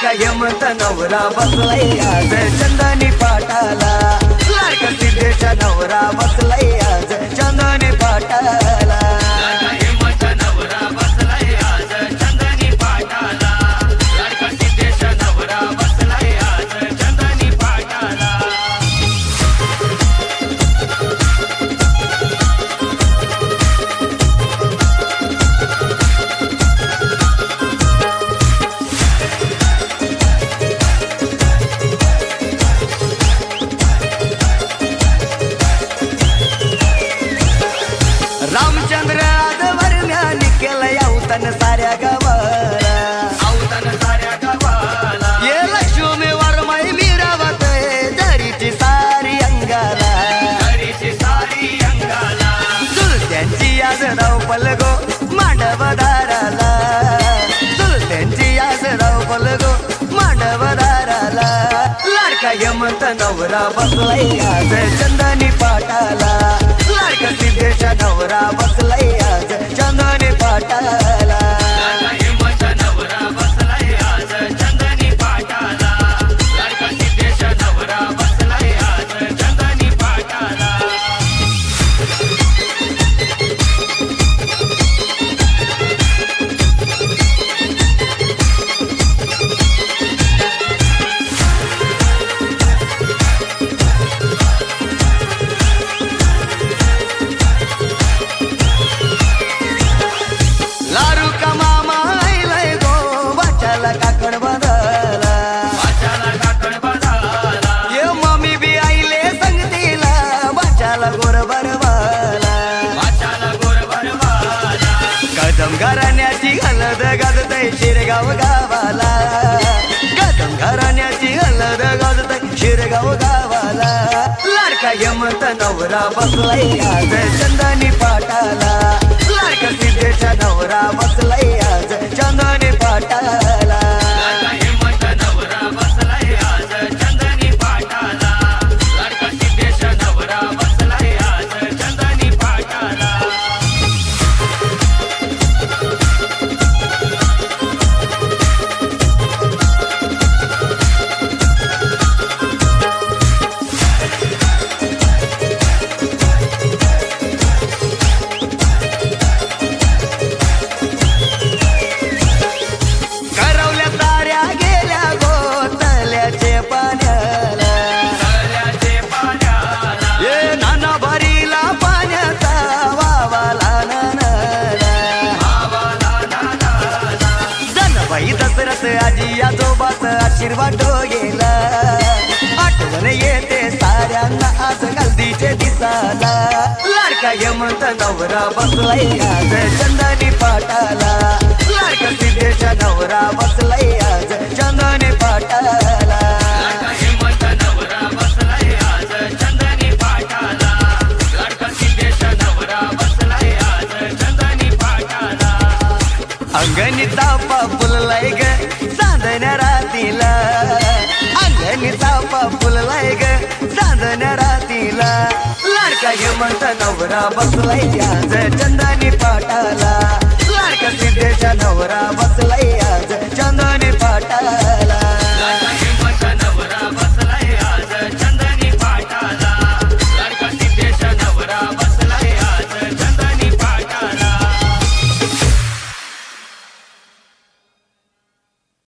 लाडका हेमंत नवरा बसलाय आज चंदनी पाटाला, लाडका सिद्धेशा नवरा बसलाय आज चंदनी पाटाला। हेमंत नवरा बसलाय आज चंदनी पाटाला, लाडका सिद्धेशा नवरा बसलाय आज चंदनी पाटाला। रामचंद्र आज वरम्यानी केलंय अवतन साऱ्या गावाला, अवतन साऱ्या गावाला, ये लक्ष्मी वरमाई मिरावत दरीची सारी अंगाला, हरीची सारी अंगाला, चुलत्यांची आज धावपल गो मांडवदाराला, चुलत्यांची आज धावपल गो मांडवदाराला। लाडका हेमंत नवरा बसलाय आज चंदनी पाटाला, लाडका सिद्धेशा नवरा बसलाय आज चंदनी पाटाला। हेमंत नवरा बसलाय आज चंदनी पाटाला, लाडका सिद्धेशा नवरा बसलाय आज चंदनी पाटाला। लारू का मामा आईलाय गो बाच्याला काकड बदला, वाचाला काकड बदाला, ये मम्मी बी आईले संगतीला बाच्याला गोर बरवाला। वाचाला गोर भरवाला, कदम घराण्याची हलद गाजतय शिरगाव गावाला, कदम घराण्याची हलद गाजतय शिरगाव गावाला। लाडका हेमंत नवरा बसलाय आज चंदनी पाटाला, लाडका सिद्धेशा नवरा बसलाय आज चंदनी पाटाला। हेमंत नवरा बसलाय आज चंदनी पाटाला, लाडका सिद्धेशा नवरा बसलाय आज चंदनी पाटाला। करवल्या साऱ्या गेल्या गोतल्याचे पाण्याला, तळ्याचे पाण्याला, ये नाना भरीला पाण्याचा वावाला नानाला। भावाला नानाला, जनबाई दसरथ आजी आजोबाच आशीर्वाद गेला, आठवण येते साऱ्यांना आज गलदीचे दिसाला। लाडका हेमंत नवरा बसलाय आज चंदनी पाटाला, लाडका सिद्धेशा नवरा बसलाय आज चंदनी पाटाला। हेमंत नवरा बसलाय आज चंदनी पाटाला, लाडका सिद्धेशा नवरा बसलाय आज चंदनी पाटाला। अंगणी चापा फुललाय ग चांदण्या रातीला, अंगणी चापा फुललाय ग चांदण्या रातीला। लाडका हेमंत नवरा बसलाय आज चंदनी पाटाला, लाडका सिद्धेशा नवरा